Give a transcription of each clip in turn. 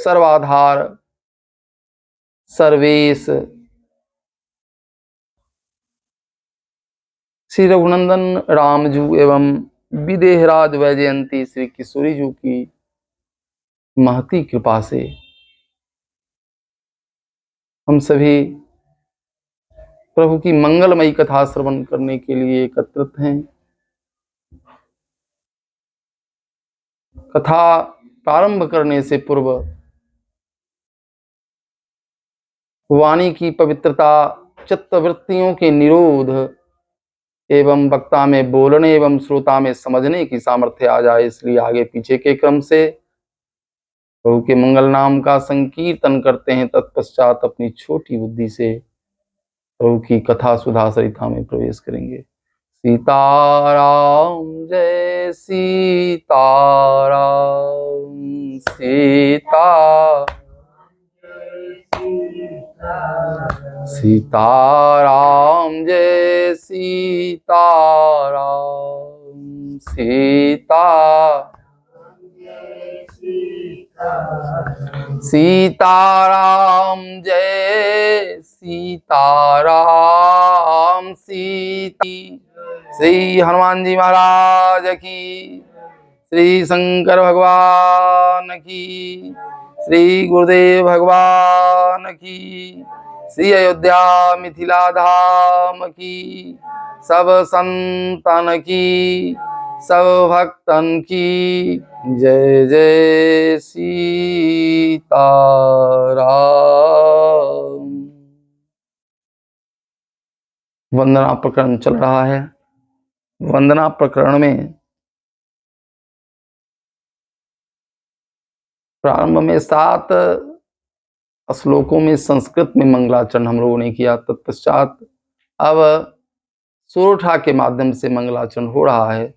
सर्वाधार सर्वेश श्री रघुनंदन रामजू एवं विदेहराज वैजयंती श्री किशोरी जू की महती कृपा से हम सभी प्रभु की मंगलमयी कथा श्रवण करने के लिए एकत्रित हैं। कथा प्रारंभ करने से पूर्व वाणी की पवित्रता, चित्तवृत्तियों के निरोध एवं वक्ता में बोलने एवं श्रोता में समझने की सामर्थ्य आ जाए, इसलिए आगे पीछे के क्रम से प्रभु के मंगल नाम का संकीर्तन करते हैं। तत्पश्चात अपनी छोटी बुद्धि से प्रभु की कथा सुधा सरिता में प्रवेश करेंगे। सीताराम जय सीताराम, सीताराम जय सीताराम, सीताराम जय सीताराम। श्री हनुमान जी महाराज की, श्री शंकर भगवान की, श्री गुरुदेव भगवान की, श्री अयोध्या मिथिला धाम की, सब संतन की, सब भक्तन की जय जय सीताराम। वंदना प्रकरण चल रहा है। वंदना प्रकरण में प्रारंभ में 7 श्लोकों में संस्कृत में मंगलाचरण हम लोगों ने किया। तत्पश्चात अब सोरठा के माध्यम से मंगलाचरण हो रहा है।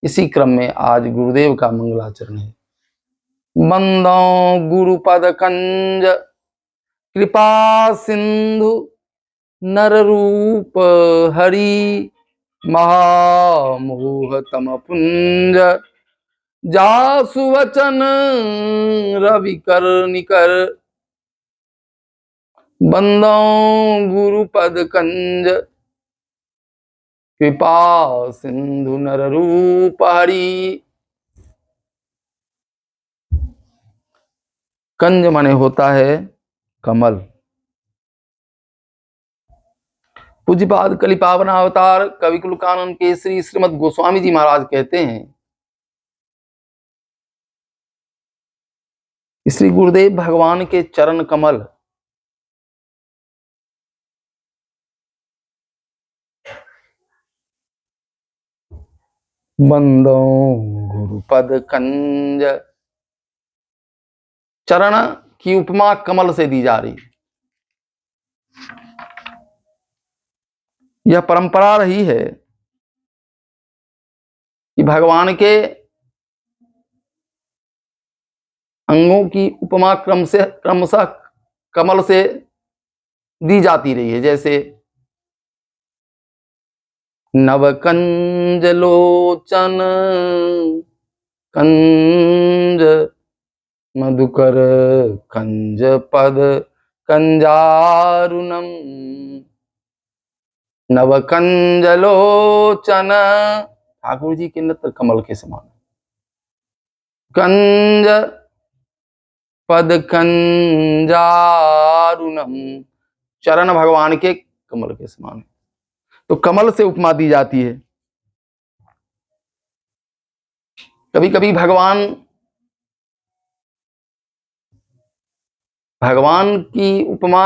इसी क्रम में आज गुरुदेव का मंगलाचरण है। बंदो गुरुपद कंज कृपा सिंधु नर रूप हरि, महामोह तम पुंज जासु वचन रवि कर निकर। बंदो गुरुपद कंज कृपा सिंधु नर रूप हरि। कंज माने होता है कमल। पूज्यपाद कलिपावन अवतार कवि कुल कानन केसरी श्रीमद गोस्वामी जी महाराज कहते हैं, श्री गुरुदेव भगवान के चरण कमल बंदो गुरुपद कंज, चरण की उपमा कमल से दी जा रही। यह परंपरा रही है कि भगवान के अंगों की उपमा क्रमशः कमल से दी जाती रही है। जैसे नवकंज लोचन कंज मधुकर कंज पद कंजारुणम। नवकंज लोचन, ठाकुर जी के नेत्र कमल के समान। कंज पद कंजारुणम, चरण भगवान के कमल के समान। तो कमल से उपमा दी जाती है। कभी कभी भगवान की उपमा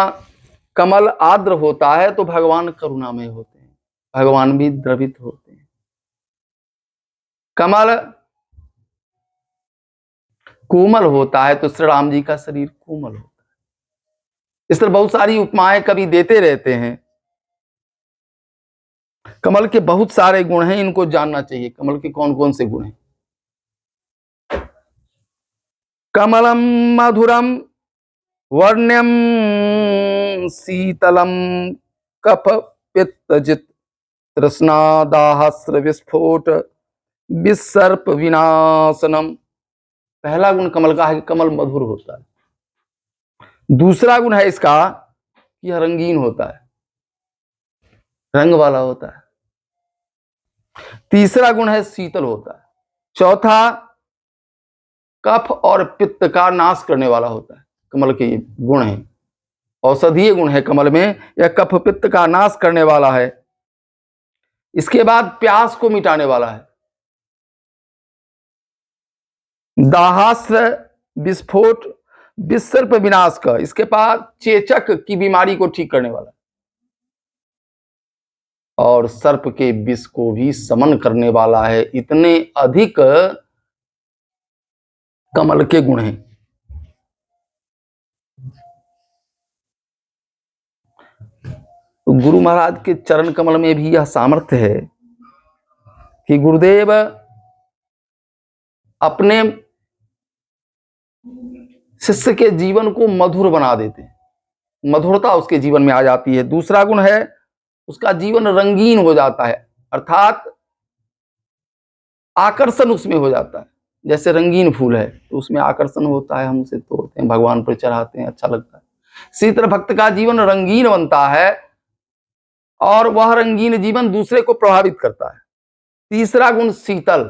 कमल आर्द्र होता है तो भगवान करुणामय होते हैं, भगवान भी द्रवित होते हैं। कमल कोमल होता है तो श्री राम जी का शरीर कोमल होता है। इस तरह बहुत सारी उपमाएं कवि देते रहते हैं। कमल के बहुत सारे गुण हैं, इनको जानना चाहिए। कमल के कौन कौन से गुण हैं? कमलम मधुरम वर्ण्यम शीतलम कफ पित्तजित तृष्णा दाहस्र विस्फोट विसर्प विनाशनम। पहला गुण कमल का है कि कमल मधुर होता है। दूसरा गुण है इसका कि यह रंगीन होता है, रंग वाला होता है। तीसरा गुण है शीतल होता है। चौथा, कफ और पित्त का नाश करने वाला होता है। कमल के ये गुण हैं, औषधीय गुण है कमल में, यह कफ पित्त का नाश करने वाला है। इसके बाद प्यास को मिटाने वाला है, दाहास्त्र, विस्फोट, विसर्प विनाश का। इसके बाद चेचक की बीमारी को ठीक करने वाला है और सर्प के विष को भी समन करने वाला है। इतने अधिक कमल के गुण हैं। तो गुरु महाराज के चरण कमल में भी यह सामर्थ्य है कि गुरुदेव अपने शिष्य के जीवन को मधुर बना देते हैं, मधुरता उसके जीवन में आ जाती है। दूसरा गुण है उसका जीवन रंगीन हो जाता है, अर्थात आकर्षण उसमें हो जाता है। जैसे रंगीन फूल है तो उसमें आकर्षण होता है, हम उसे तोड़ते हैं, भगवान पर चढ़ाते हैं, अच्छा लगता है। इसी तरह भक्त का जीवन रंगीन बनता है और वह रंगीन जीवन दूसरे को प्रभावित करता है। तीसरा गुण शीतल,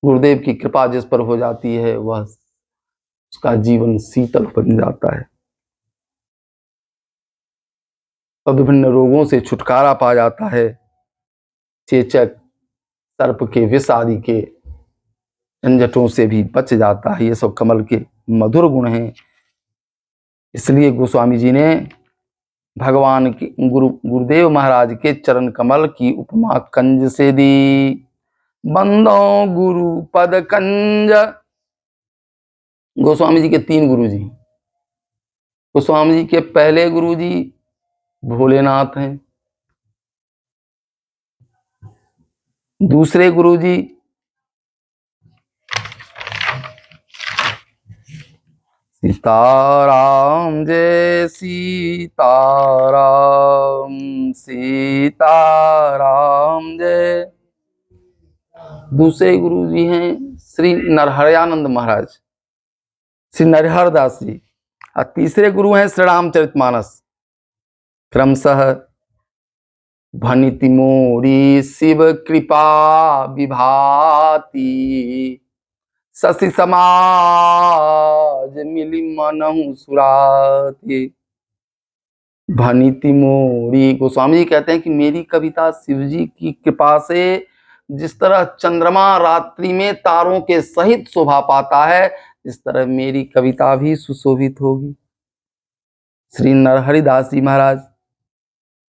गुरुदेव की कृपा जिस पर हो जाती है वह उसका जीवन शीतल बन जाता है और विभिन्न रोगों से छुटकारा पा जाता है। चेचक, सर्प के विष आदि के झंझटों से भी बच जाता है। ये सब कमल के मधुर गुण हैं। इसलिए गोस्वामी जी ने भगवान की गुरुदेव महाराज के चरण कमल की उपमा कंज से दी। बंदो गुरु पद कंज। गोस्वामी जी के 3 गुरु जी। गोस्वामी जी के पहले गुरु जी भोलेनाथ हैं, दूसरे गुरु जी सीताराम जय सीताराम, सीताराम जय। दूसरे गुरु जी हैं श्री नरहरयानंद महाराज, श्री नरहर दास जी। और तीसरे गुरु हैं श्री रामचरितमानस। क्रमशः भनिति मोरी शिव कृपा विभाति, शशि समाज मिली मनहु सुराती। भनिति मोरी, गोस्वामी जी कहते हैं कि मेरी कविता शिव जी की कृपा से जिस तरह चंद्रमा रात्रि में तारों के सहित शोभा पाता है, इस तरह मेरी कविता भी सुशोभित होगी। श्री नरहरिदास जी महाराज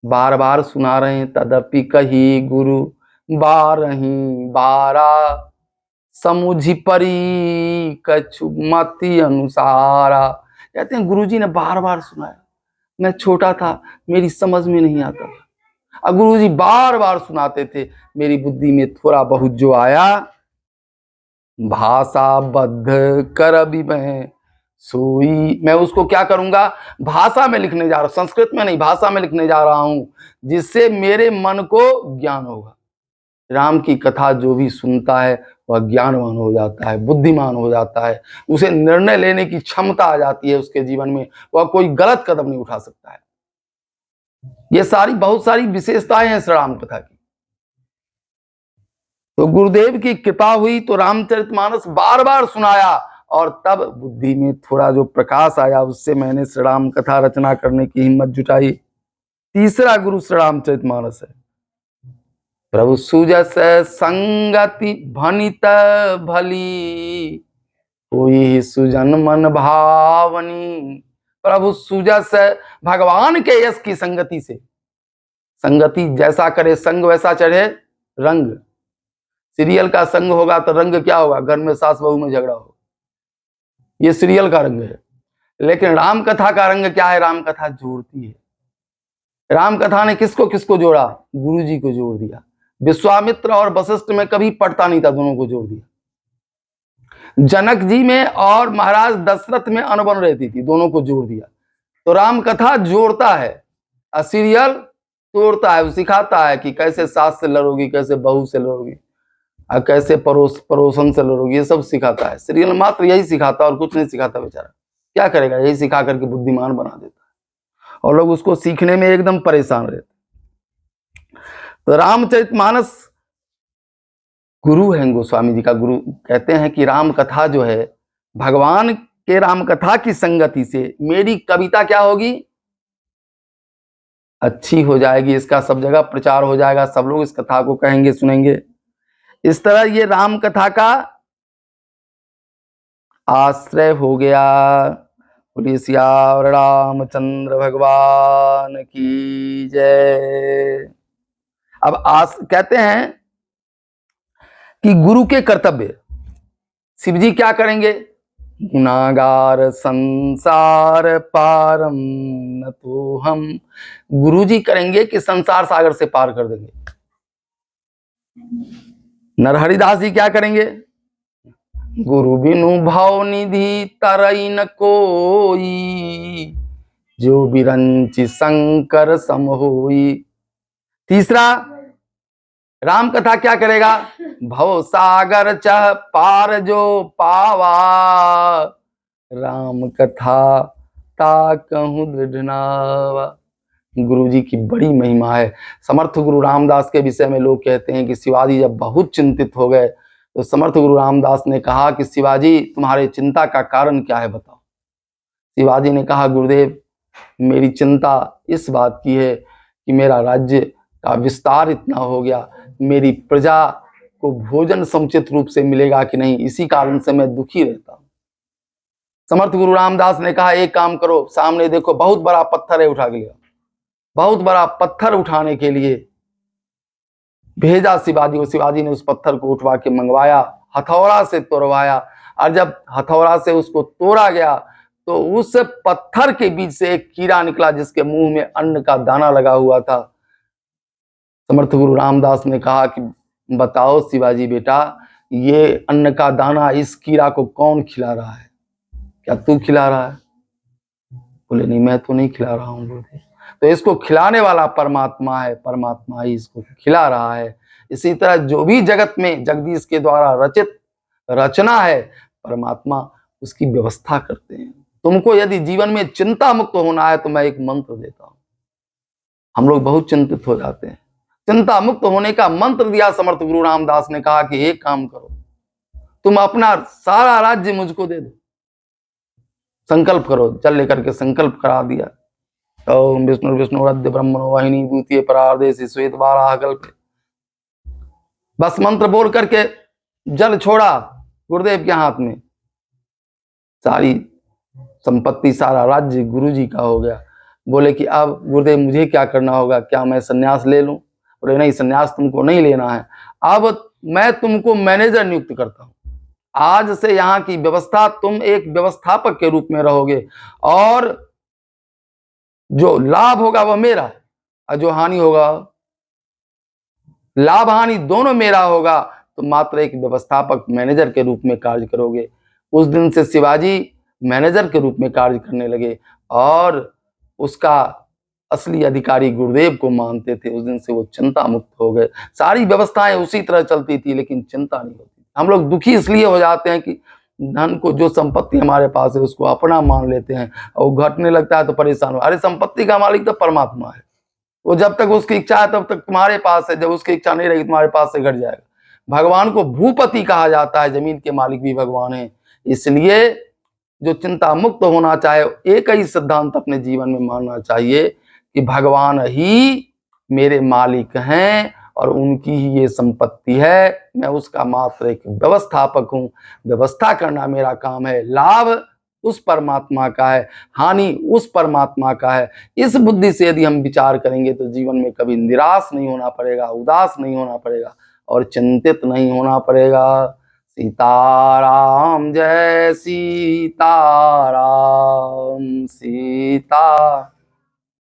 बार बार सुना रहे हैं। तदपि कही गुरु बारही बारा, समुझी परी कछु मति अनुसारा। कहते हैं गुरुजी ने बार बार सुनाया, मैं छोटा था, मेरी समझ में नहीं आता था, अब गुरुजी बार बार सुनाते थे, मेरी बुद्धि में थोड़ा बहुत जो आया, भाषा बद्ध कर अभी मैं सोई, मैं उसको क्या करूंगा, भाषा में लिखने जा रहा हूं, संस्कृत में नहीं, भाषा में लिखने जा रहा हूं, जिससे मेरे मन को ज्ञान होगा। राम की कथा जो भी सुनता है वह ज्ञानवान हो जाता है, बुद्धिमान हो जाता है, उसे निर्णय लेने की क्षमता आ जाती है उसके जीवन में, वह कोई गलत कदम नहीं उठा सकता है। ये बहुत सारी विशेषताएं हैं श्री राम कथा की। तो गुरुदेव की कृपा हुई तो रामचरितमानस बार बार सुनाया और तब बुद्धि में थोड़ा जो प्रकाश आया, उससे मैंने श्री राम कथा रचना करने की हिम्मत जुटाई। तीसरा गुरु श्री रामचरितमानस है। प्रभु सुजस संगति भनित भली, कोई सुजन मन भावनी। प्रभु सुजस, भगवान के यश की संगति से, संगति जैसा करे संग वैसा चढ़े रंग। सीरियल का संग होगा तो रंग क्या होगा, घर में सास बहू में झगड़ा होगा, ये सीरियल का रंग है। लेकिन राम कथा का रंग क्या है, राम कथा जोड़ती है। राम कथा ने किसको किसको जोड़ा, गुरु जी को जोड़ दिया। विश्वामित्र और वशिष्ठ में कभी पटता नहीं था, दोनों को जोड़ दिया। जनक जी में और महाराज दशरथ में अनबन रहती थी, दोनों को जोड़ दिया। तो राम कथा जोड़ता है, सीरियल तोड़ता है, वो सिखाता है कि कैसे सास से लड़ोगी, कैसे बहू से लड़ोगी। और कैसे पड़ोसन से लड़ोगे, ये सब सिखाता है। सीरियल मात्र यही सिखाता और कुछ नहीं सिखाता। बेचारा क्या करेगा, यही सिखा करके बुद्धिमान बना देता है और लोग उसको सीखने में एकदम परेशान रहते। तो रामचरितमानस गुरु हैं, गोस्वामी जी का गुरु कहते हैं कि राम कथा जो है, भगवान के राम कथा की संगति से मेरी कविता क्या होगी, अच्छी हो जाएगी, इसका सब जगह प्रचार हो जाएगा, सब लोग इस कथा को कहेंगे, सुनेंगे। इस तरह ये राम कथा का आश्रय हो गया। बोलिए सियावर रामचंद्र भगवान की जय। अब कहते हैं कि गुरु के कर्तव्य, शिव जी क्या करेंगे, गुनागार संसार पारम न तो हम, गुरु जी करेंगे कि संसार सागर से पार कर देंगे। नरहरिदास जी क्या करेंगे, गुरु बिनु भाव निधि तरई न कोई, जो बिरंचि शंकर सम होई। तीसरा, राम कथा क्या करेगा, भव सागर चह पार जो पावा, राम कथा ता कहूं दृढ़ नावा। गुरु जी की बड़ी महिमा है। समर्थ गुरु रामदास के विषय में लोग कहते हैं कि शिवाजी जब बहुत चिंतित हो गए तो समर्थ गुरु रामदास ने कहा कि शिवाजी तुम्हारे चिंता का कारण क्या है, बताओ। शिवाजी ने कहा, गुरुदेव मेरी चिंता इस बात की है कि मेरा राज्य का विस्तार इतना हो गया, मेरी प्रजा को भोजन समुचित रूप से मिलेगा कि नहीं, इसी कारण से मैं दुखी रहता हूं। समर्थ गुरु रामदास ने कहा, एक काम करो, सामने देखो बहुत बड़ा पत्थर है, उठा के लिया। बहुत बड़ा पत्थर उठाने के लिए भेजा शिवाजी को। शिवाजी ने उस पत्थर को उठवा के मंगवाया, हथौड़ा से तोड़वाया, और जब हथौड़ा से उसको तोड़ा गया तो उस पत्थर के बीच से एक कीड़ा निकला जिसके मुंह में अन्न का दाना लगा हुआ था। समर्थ गुरु रामदास ने कहा कि बताओ शिवाजी बेटा, ये अन्न का दाना इस कीड़ा को कौन खिला रहा है, क्या तू खिला रहा है? बोले नहीं, मैं तो नहीं खिला रहा हूँ गुरुदेव। तो इसको खिलाने वाला परमात्मा है, परमात्मा ही इसको खिला रहा है। इसी तरह जो भी जगत में जगदीश के द्वारा रचित रचना है, परमात्मा उसकी व्यवस्था करते हैं। तुमको यदि जीवन में चिंता मुक्त होना है तो मैं एक मंत्र देता हूं। हम लोग बहुत चिंतित हो जाते हैं। चिंता मुक्त होने का मंत्र दिया समर्थ गुरु रामदास ने, कहा कि एक काम करो, तुम अपना सारा राज्य मुझको दे दो, संकल्प करो। चल लेकर के संकल्प करा दिया। ओम विष्णु विष्णु रद्य ब्रह्मणो वाहिनी द्वितीय परार्धे श्वेत बारह कल्प। बस मंत्र बोल करके जल छोड़ा गुरुदेव के हाथ में, सारी संपत्ति सारा राज्य गुरु जी का हो गया। बोले कि अब गुरुदेव मुझे क्या करना होगा, क्या मैं सन्यास ले लूं? बोले नहीं, सन्यास तुमको नहीं लेना है, अब मैं तुमको मैनेजर नियुक्त करता हूं। आज से यहाँ की व्यवस्था, तुम एक व्यवस्थापक के रूप में रहोगे और जो लाभ होगा वह मेरा है और जो हानि होगा, लाभ हानि दोनों मेरा होगा। तो मात्र एक व्यवस्थापक मैनेजर के रूप में कार्य करोगे। उस दिन से शिवाजी मैनेजर के रूप में कार्य करने लगे और उसका असली अधिकारी गुरुदेव को मानते थे। उस दिन से वो चिंता मुक्त हो गए। सारी व्यवस्थाएं उसी तरह चलती थी लेकिन चिंता नहीं होती। हम लोग दुखी इसलिए हो जाते हैं कि धन को, जो संपत्ति हमारे पास है उसको अपना मान लेते हैं और वो घटने लगता है तो परेशान हो। अरे संपत्ति का मालिक तो परमात्मा है, वो जब तक उसकी इच्छा है तब तक तुम्हारे पास है, जब उसकी इच्छा नहीं रहेगी तुम्हारे पास से घट जाएगा। भगवान को भूपति कहा जाता है, जमीन के मालिक भी भगवान है। इसलिए जो चिंता मुक्त होना चाहे, एक ही सिद्धांत अपने जीवन में मानना चाहिए कि भगवान ही मेरे मालिक हैं और उनकी ही ये संपत्ति है, मैं उसका मात्र एक व्यवस्थापक हूं। व्यवस्था करना मेरा काम है, लाभ उस परमात्मा का है, हानि उस परमात्मा का है। इस बुद्धि से यदि हम विचार करेंगे तो जीवन में कभी निराश नहीं होना पड़ेगा, उदास नहीं होना पड़ेगा और चिंतित नहीं होना पड़ेगा। सीताराम जय सीताराम, सीता